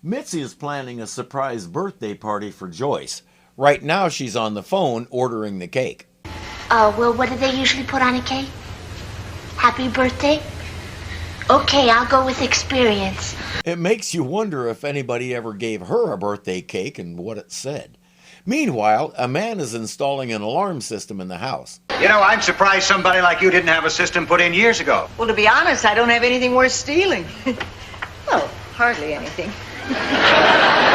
Mitzi is planning a surprise birthday party for Joyce. Right now she's on the phone ordering the cake. Well, what do they usually put on a cake? Happy birthday? Okay, I'll go with experience. It makes you wonder if anybody ever gave her a birthday cake and what it said. Meanwhile, a man is installing an alarm system in the house. You know, I'm surprised somebody like you didn't have a system put in years ago. Well, to be honest, I don't have anything worth stealing. Well, hardly anything.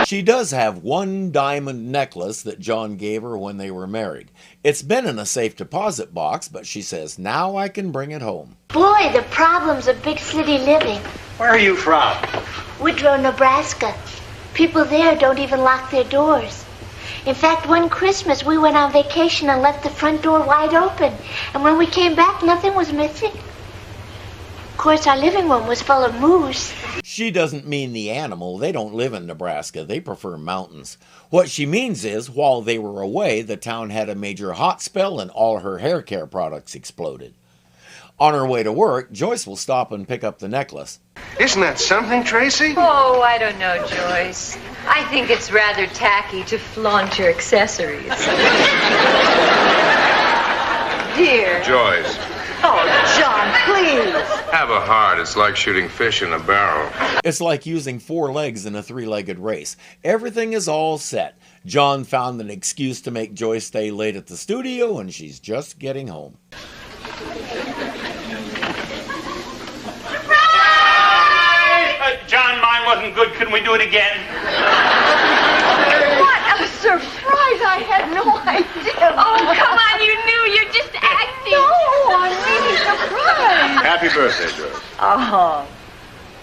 She does have one diamond necklace that John gave her when they were married. It's been in a safe deposit box, but she says, now I can bring it home. Boy, the problems of big city living. Where are you from? Woodrow, Nebraska. People there don't even lock their doors. In fact, one Christmas we went on vacation and left the front door wide open. And when we came back, nothing was missing. Of course, our living room was full of moose. She doesn't mean the animal. They don't live in Nebraska. They prefer mountains. What she means is, while they were away, the town had a major hot spell and all her hair care products exploded. On her way to work, Joyce will stop and pick up the necklace. Isn't that something, Tracy? Oh, I don't know, Joyce. I think it's rather tacky to flaunt your accessories. Dear. Joyce, Oh, John, please. have a heart. It's like shooting fish in a barrel. It's like using 4 legs in a 3-legged race. Everything is all set. John found an excuse to make Joyce stay late at the studio, and she's just getting home. John, mine wasn't good. Can we do it again? What a surprise. I had no idea. Oh, come on, you knew. You're just acting. No, I'm really surprised. Happy birthday, Joyce.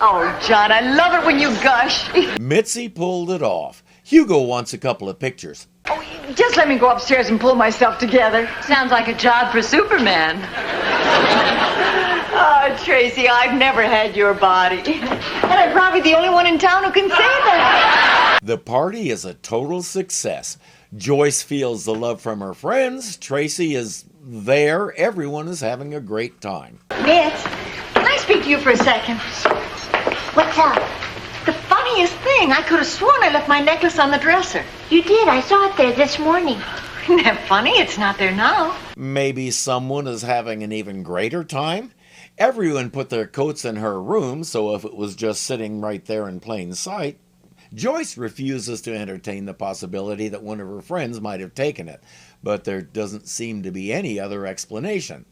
Oh, John, I love it when you gush. Mitzi pulled it off. Hugo wants a couple of pictures. Oh, just let me go upstairs and pull myself together. Sounds like a job for Superman. Oh, Tracy, I've never had your body. And I'm probably the only one in town who can say that. The party is a total success. Joyce feels the love from her friends. Tracy is there. Everyone is having a great time. Mitch, can I speak to you for a second? What's up? The funniest thing, I could have sworn I left my necklace on the dresser. You did. I saw it there this morning. Isn't that funny? It's not there now. Maybe someone is having an even greater time? Everyone put their coats in her room, so if it was just sitting right there in plain sight, Joyce refuses to entertain the possibility that one of her friends might have taken it, but there doesn't seem to be any other explanation.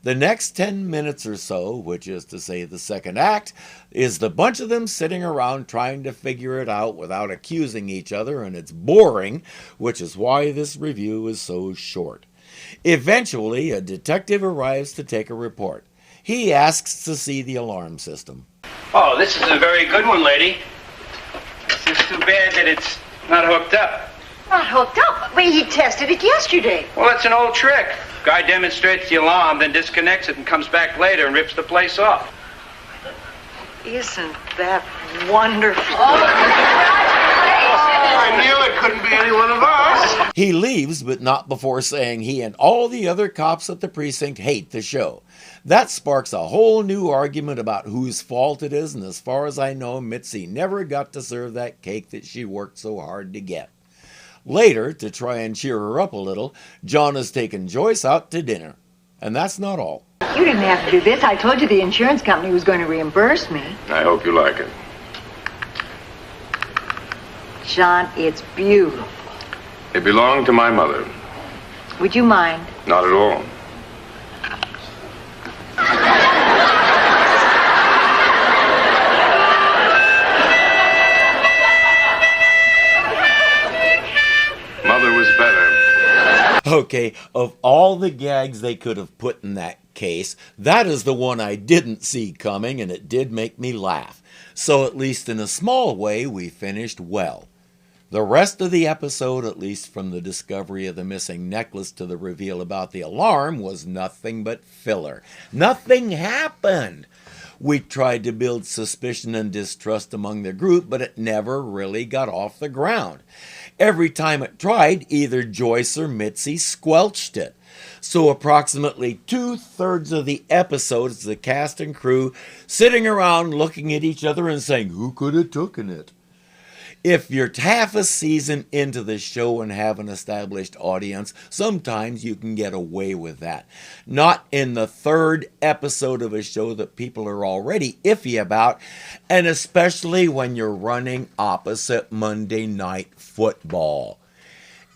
The next 10 minutes or so, which is to say the second act, is the bunch of them sitting around trying to figure it out without accusing each other, and it's boring, which is why this review is so short. Eventually, a detective arrives to take a report. He asks to see the alarm system. Oh, this is a very good one, lady. It's just too bad that it's not hooked up. Not hooked up. Well, he tested it yesterday. Well, it's an old trick. Guy demonstrates the alarm, then disconnects it and comes back later and rips the place off. Isn't that wonderful? I knew it couldn't be any one of us. He leaves, but not before saying he and all the other cops at the precinct hate the show. That sparks a whole new argument about whose fault it is, and as far as I know, Mitzi never got to serve that cake that she worked so hard to get. Later, to try and cheer her up a little, John has taken Joyce out to dinner. And that's not all. You didn't have to do this. I told you the insurance company was going to reimburse me. I hope you like it. John, it's beautiful. It belonged to my mother. Would you mind? Not at all. Mother was better. Okay, of all the gags they could have put in that case, that is the one I didn't see coming, and it did make me laugh. So at least in a small way, we finished well. The rest of the episode, at least from the discovery of the missing necklace to the reveal about the alarm, was nothing but filler. Nothing happened. We tried to build suspicion and distrust among the group, but it never really got off the ground. Every time it tried, either Joyce or Mitzi squelched it. So approximately 2/3 of the episode is the cast and crew sitting around looking at each other and saying, "Who could have taken it?" If you're half a season into the show and have an established audience, sometimes you can get away with that. Not in the third episode of a show that people are already iffy about, and especially when you're running opposite Monday Night Football.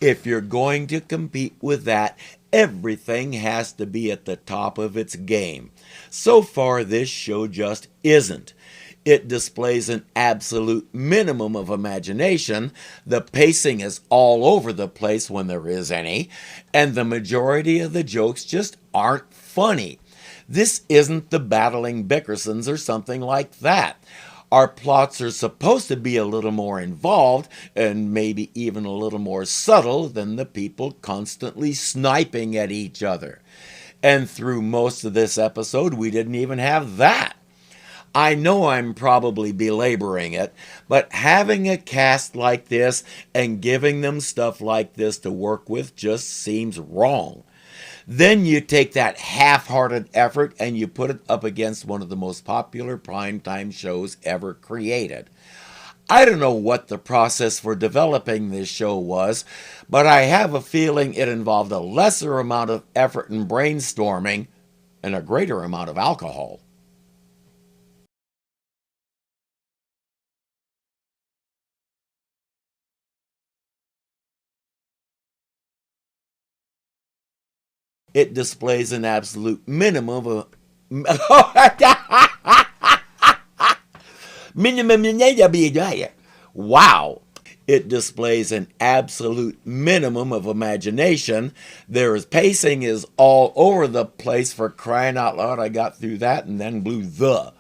If you're going to compete with that, everything has to be at the top of its game. So far, this show just isn't. It displays an absolute minimum of imagination. The pacing is all over the place when there is any, and the majority of the jokes just aren't funny. This isn't the Battling Bickersons or something like that. Our plots are supposed to be a little more involved and maybe even a little more subtle than the people constantly sniping at each other. And through most of this episode, we didn't even have that. I know I'm probably belaboring it, but having a cast like this and giving them stuff like this to work with just seems wrong. Then you take that half-hearted effort and you put it up against one of the most popular primetime shows ever created. I don't know what the process for developing this show was, but I have a feeling it involved a lesser amount of effort and brainstorming and a greater amount of alcohol. It displays an absolute minimum of wow. It displays an absolute minimum of imagination. Pacing is all over the place, for crying out loud. I got through that and then blew the.